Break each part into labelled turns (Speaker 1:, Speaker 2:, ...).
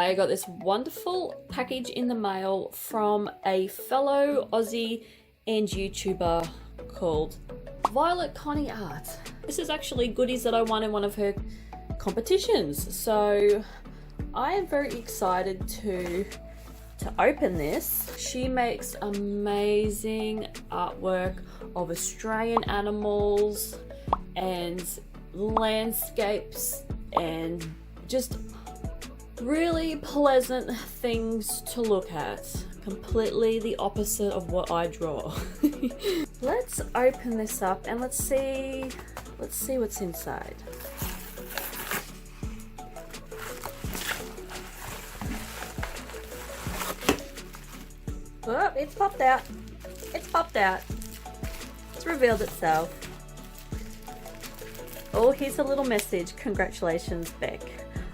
Speaker 1: I got this wonderful package in the mail from a fellow Aussie and YouTuber called Violet Connie Art. This is actually goodies that I won in one of her competitions, so I am very excited to open this. She makes amazing artwork of Australian animals and landscapes and just really pleasant things to look at. Completely the opposite of what I draw. Let's open this up and let's see what's inside. Oh, it's popped out. It's popped out. It's revealed itself. Oh, here's a little message. Congratulations, Beck.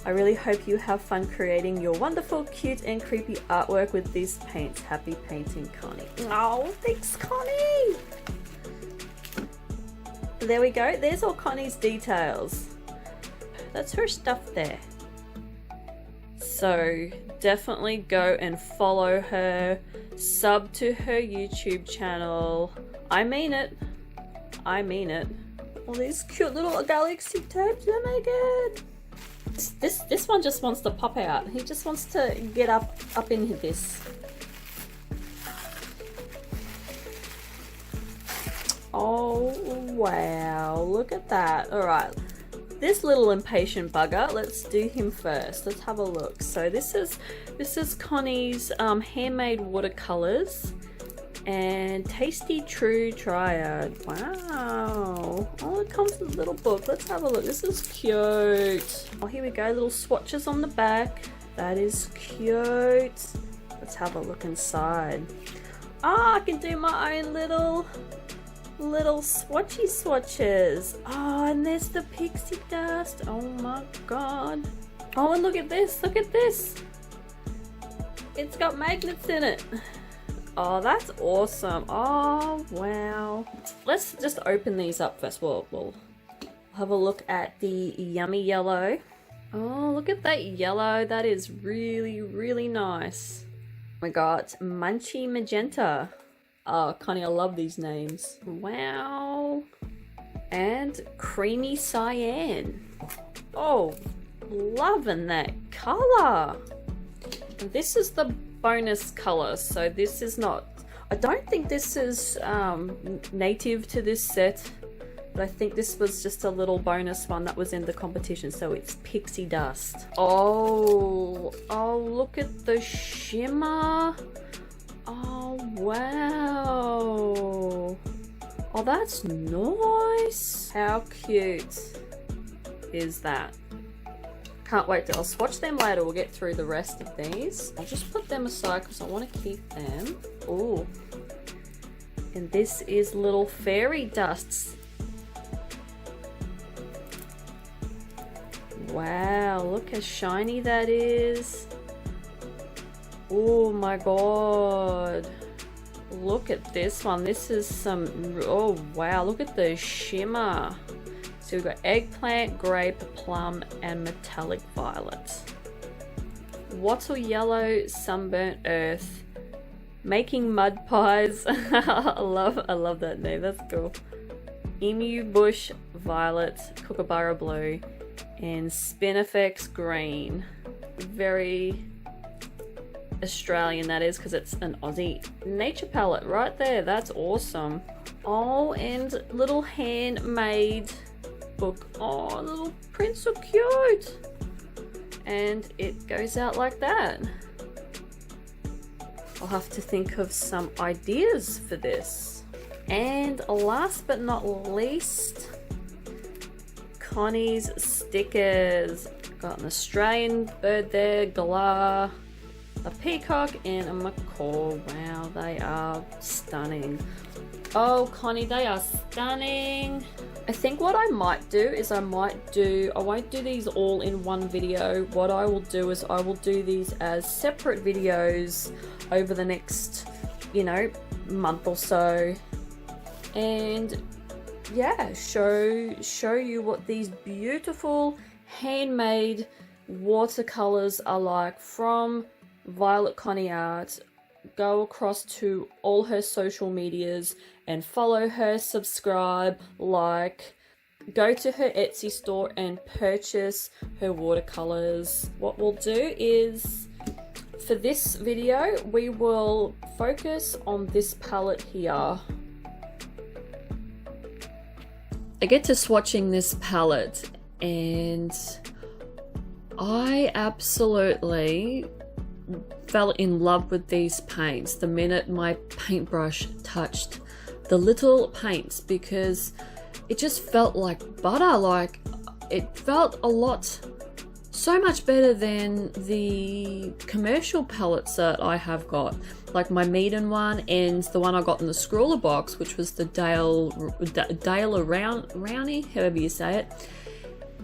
Speaker 1: I really hope you have fun creating your wonderful, cute and creepy artwork with these paints. Happy painting, Connie. Oh, thanks, Connie. There we go. There's all Connie's details. That's her stuff there. So definitely go and follow her. Sub to her YouTube channel. I mean it. I mean it. All these cute little galaxy tapes. Oh my god. This one just wants to pop out. He just wants to get up in this. Oh wow, look at that. Alright, this little impatient bugger, let's do him first. Let's have a look. So this is Connie's handmade watercolors and Tasty True Triad. Wow. Oh, it comes with a little book. Let's have a look. This is cute. Oh, here we go. Little swatches on the back. That is cute. Let's have a look inside. Ah, I can do my own little swatchy swatches. Oh, and there's the pixie dust. Oh my god. Oh, and look at this. Look at this. It's got magnets in it. Oh, that's awesome. Oh, wow. Let's just open these up first. We'll have a look at the yummy yellow. Oh, look at that yellow. That is really, really nice. We got Munchy Magenta. Oh, Connie, I love these names. Wow. And Creamy Cyan. Oh, loving that color. And this is the bonus color, so this is not, I don't think this is native to this set, but I think this was just a little bonus one that was in the competition. So it's Pixie Dust. Oh, look at the shimmer. Oh wow. Oh, that's nice. How cute is that? Can't wait to, I'll swatch them later. We'll get through the rest of these. I'll just put them aside because I want to keep them. Oh, and this is little fairy dusts. Wow, look how shiny that is. Oh my god, look at this one. This is some, oh wow, look at the shimmer. So we've got eggplant, grape, plum, and metallic violet. Wattle yellow, sunburnt earth, making mud pies. I love that name. That's cool. Emu bush violet, kookaburra blue, and spinifex green. Very Australian that is, because it's an Aussie nature palette right there. That's awesome. Oh, and little handmade book. Oh, little prints, so cute. And it goes out like that. I'll have to think of some ideas for this. And last but not least, Connie's stickers. Got an Australian bird there, galah, a peacock, and a macaw. Wow, they are stunning. Oh, Connie, they are stunning. I think what I might do is I won't do these all in one video. What I will do is I will do these as separate videos over the next, you know, month or so. And yeah, show you what these beautiful handmade watercolors are like from Violet Connie Art. Go across to all her social medias and follow her, subscribe, like, go to her Etsy store and purchase her watercolors. What we'll do is, for this video, we will focus on this palette here. I get to swatching this palette and I absolutely fell in love with these paints the minute my paintbrush touched the little paints, because it just felt like butter. Like, it felt so much better than the commercial palettes that I have got, like my Meaden one and the one I got in the Scrawler box, which was the Dale Rowney, however you say it,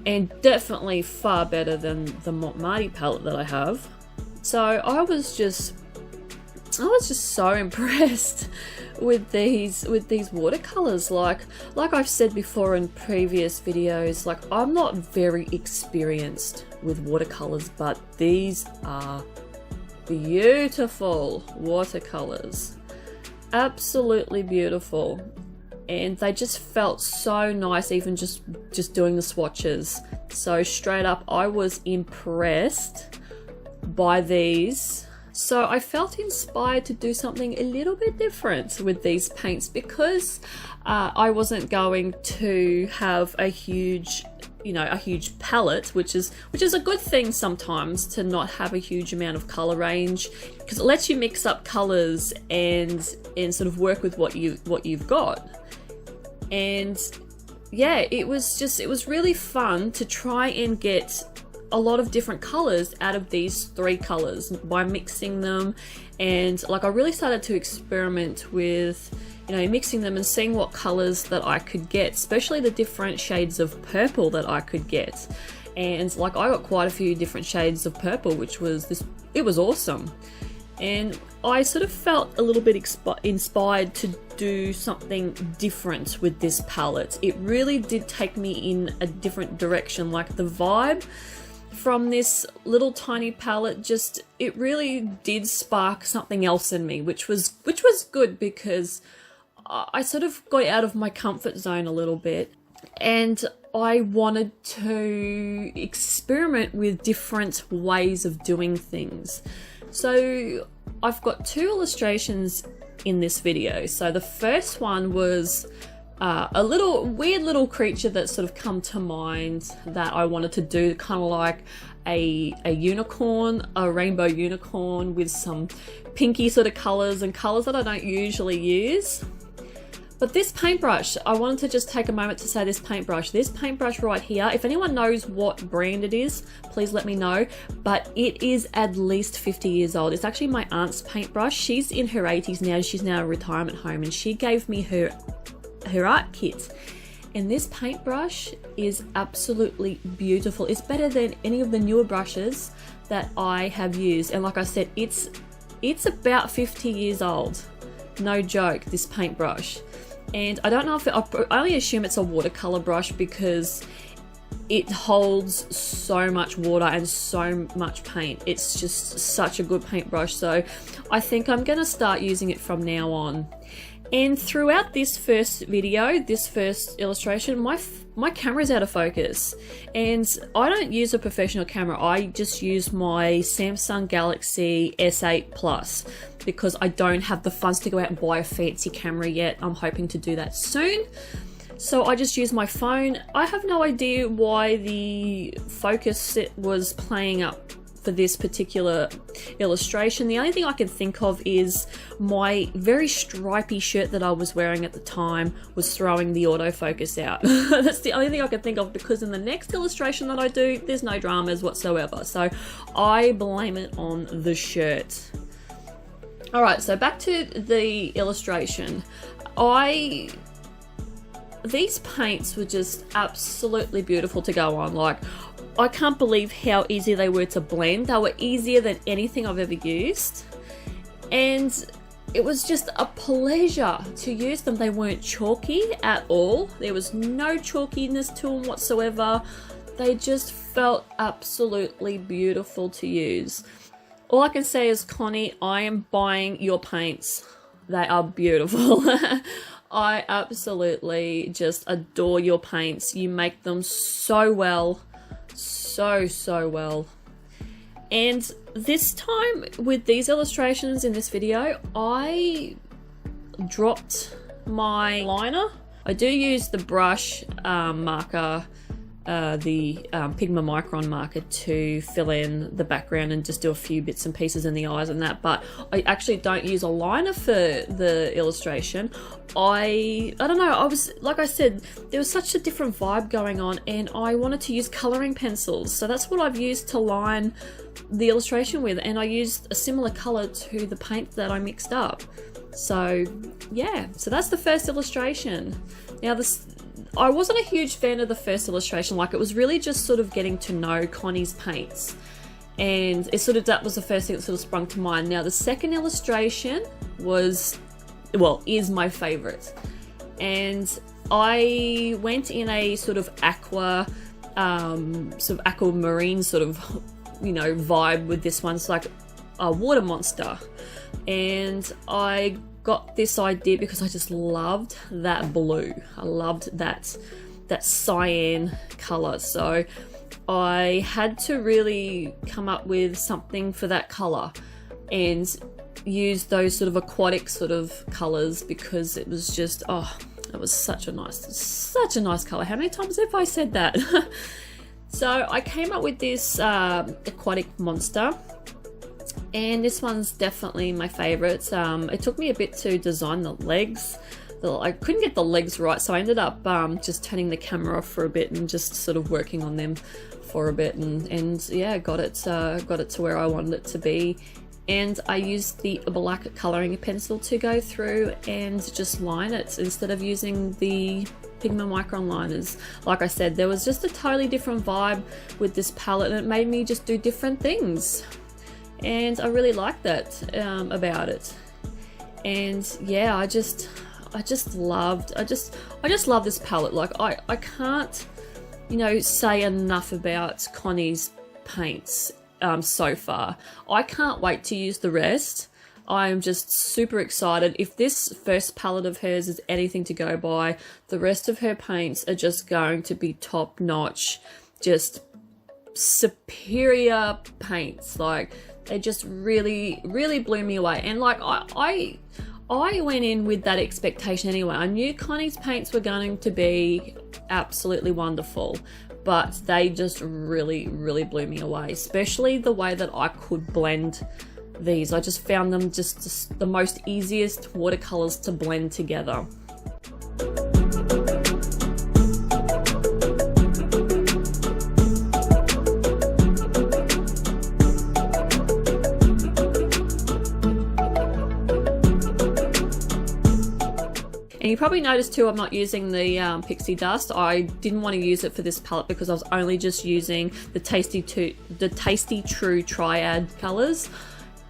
Speaker 1: and definitely far better than the Marte palette that I have. So I was just so impressed with these watercolors. Like I've said before in previous videos, like, I'm not very experienced with watercolors, but these are beautiful watercolors, absolutely beautiful, and they just felt so nice, even just doing the swatches. So straight up, I was impressed by these. So I felt inspired to do something a little bit different with these paints, because I wasn't going to have a huge palette, which is a good thing sometimes, to not have a huge amount of color range, because it lets you mix up colors and sort of work with what you've got. And yeah, it was really fun to try and get a lot of different colors out of these 3 colors by mixing them. And like, I really started to experiment with, mixing them and seeing what colors that I could get, especially the different shades of purple that I could get. And like, I got quite a few different shades of purple, which was it was awesome. And I sort of felt a little bit inspired to do something different with this palette. It really did take me in a different direction. Like, the vibe from this little tiny palette, it really did spark something else in me, which was good, because I sort of got out of my comfort zone a little bit, and I wanted to experiment with different ways of doing things. So I've got 2 illustrations in this video. So the first one was a weird little creature that sort of come to mind that I wanted to do, kind of like a unicorn, a rainbow unicorn with some pinky sort of colors, and colors that I don't usually use. But this paintbrush, I wanted to just take a moment to say this paintbrush right here, if anyone knows what brand it is, please let me know, but it is at least 50 years old. It's actually my aunt's paintbrush. She's in her 80s now. She's now in a retirement home, and she gave me her art kit. And this paintbrush is absolutely beautiful. It's better than any of the newer brushes that I have used. And like I said, it's about 50 years old. No joke, this paintbrush. And I don't know if I only assume it's a watercolor brush, because it holds so much water and so much paint. It's just such a good paintbrush. So I think I'm going to start using it from now on. And throughout this first video, this first illustration, my camera's out of focus, and I don't use a professional camera. I just use my Samsung Galaxy S8 Plus, because I don't have the funds to go out and buy a fancy camera yet. I'm hoping to do that soon. So I just use my phone. I have no idea why the focus was playing up for this particular illustration. The only thing I can think of is my very stripy shirt that I was wearing at the time was throwing the autofocus out. That's the only thing I can think of, because in the next illustration that I do, there's no dramas whatsoever. So I blame it on the shirt. Alright, so back to the illustration. These paints were just absolutely beautiful to go on. Like, I can't believe how easy they were to blend. They were easier than anything I've ever used. And it was just a pleasure to use them. They weren't chalky at all. There was no chalkiness to them whatsoever. they just felt absolutely beautiful to use. All I can say is, Connie, I am buying your paints. They are beautiful. I absolutely just adore your paints. You make them so well, so well. And this time with these illustrations in this video, I dropped my liner. I do use the brush marker, the Pigma Micron marker, to fill in the background and just do a few bits and pieces in the eyes and that, but I actually don't use a liner for the illustration. I don't know, I was, like I said, there was such a different vibe going on and I wanted to use colouring pencils, so that's what I've used to line the illustration with, and I used a similar colour to the paint that I mixed up. So yeah, so that's the first illustration. Now I wasn't a huge fan of the first illustration, like it was really just sort of getting to know Connie's paints, and that was the first thing that sort of sprung to mind. Now the second illustration is my favourite, and I went in a sort of aquamarine sort of, you know, vibe with this one. It's like a water monster, and I got this idea because I just loved that blue. I loved that cyan color, so I had to really come up with something for that color and use those sort of aquatic sort of colors, because it was just, oh, it was such a nice color. How many times have I said that? So I came up with this aquatic monster, and this one's definitely my favorite. It took me a bit to design the legs. I couldn't get the legs right, so I ended up just turning the camera off for a bit and just sort of working on them for a bit, and yeah, got it to where I wanted it to be. And I used the black colouring pencil to go through and just line it instead of using the Pigma Micron liners. Like I said, there was just a totally different vibe with this palette, and it made me just do different things. And I really liked that about it. And yeah, I just love this palette. Like I can't, you know, say enough about Connie's paints so far. I can't wait to use the rest. I'm just super excited. If this first palette of hers is anything to go by, the rest of her paints are just going to be top notch, just superior paints. Like, they just really blew me away. And like I went in with that expectation anyway. I knew Connie's paints were going to be absolutely wonderful, but they just really blew me away, especially the way that I could blend these. I just found them just the most easiest watercolors to blend together. And you probably noticed too, I'm not using the pixie dust. I didn't want to use it for this palette because I was only just using the Tasty True Triad colors,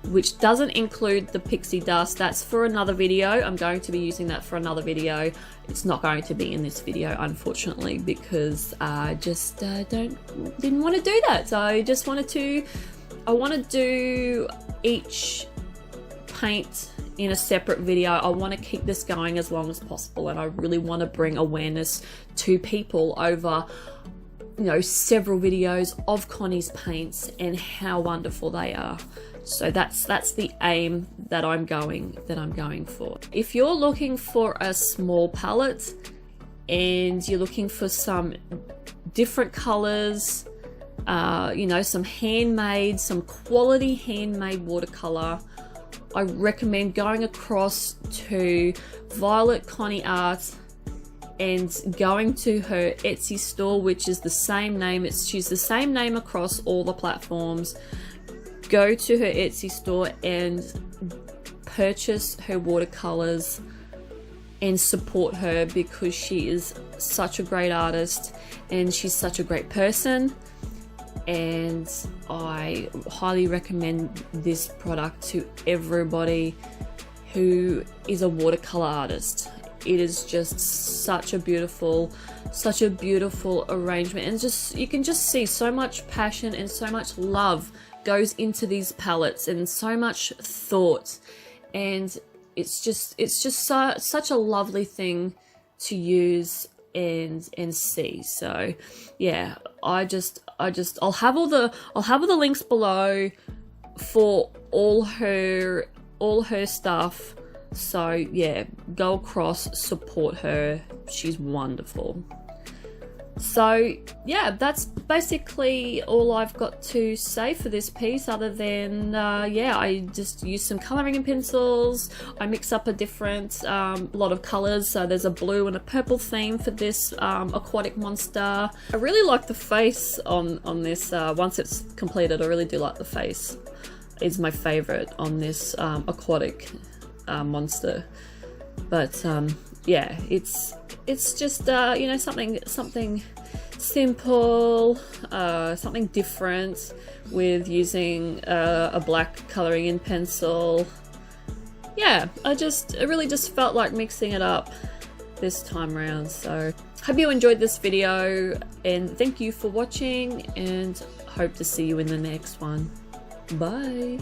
Speaker 1: which doesn't include the pixie dust. That's for another video. I'm going to be using that for another video. It's not going to be in this video, unfortunately, because I just didn't want to do that. So I just wanted to, I want to do each paint in a separate video. I want to keep this going as long as possible, and I really want to bring awareness to people over, you know, several videos of Connie's paints and how wonderful they are. So that's the aim that I'm going for. If you're looking for a small palette and you're looking for some different colors, you know, some quality handmade watercolor, I recommend going across to Violet Connie Art and going to her Etsy store, which is the same name. She's the same name across all the platforms. Go to her Etsy store and purchase her watercolors and support her, because she is such a great artist and she's such a great person. And I highly recommend this product to everybody who is a watercolor artist. it is just such a beautiful arrangement, and just you can just see so much passion and so much love goes into these palettes, and so much thought, and it's just such a lovely thing to use and see. So yeah, I'll have all the links below for all her stuff. So yeah, go across, support her, she's wonderful. So yeah, that's basically all I've got to say for this piece, other than yeah, I just use some colouring and pencils. I mix up a different lot of colours, so there's a blue and a purple theme for this aquatic monster. I really like the face on this. Once it's completed, I really do like the face. It's my favourite on this aquatic monster. But yeah, it's just you know, something simple, something different, with using a black colouring in pencil. Yeah, I really just felt like mixing it up this time around. So hope you enjoyed this video, and thank you for watching, and hope to see you in the next one. Bye.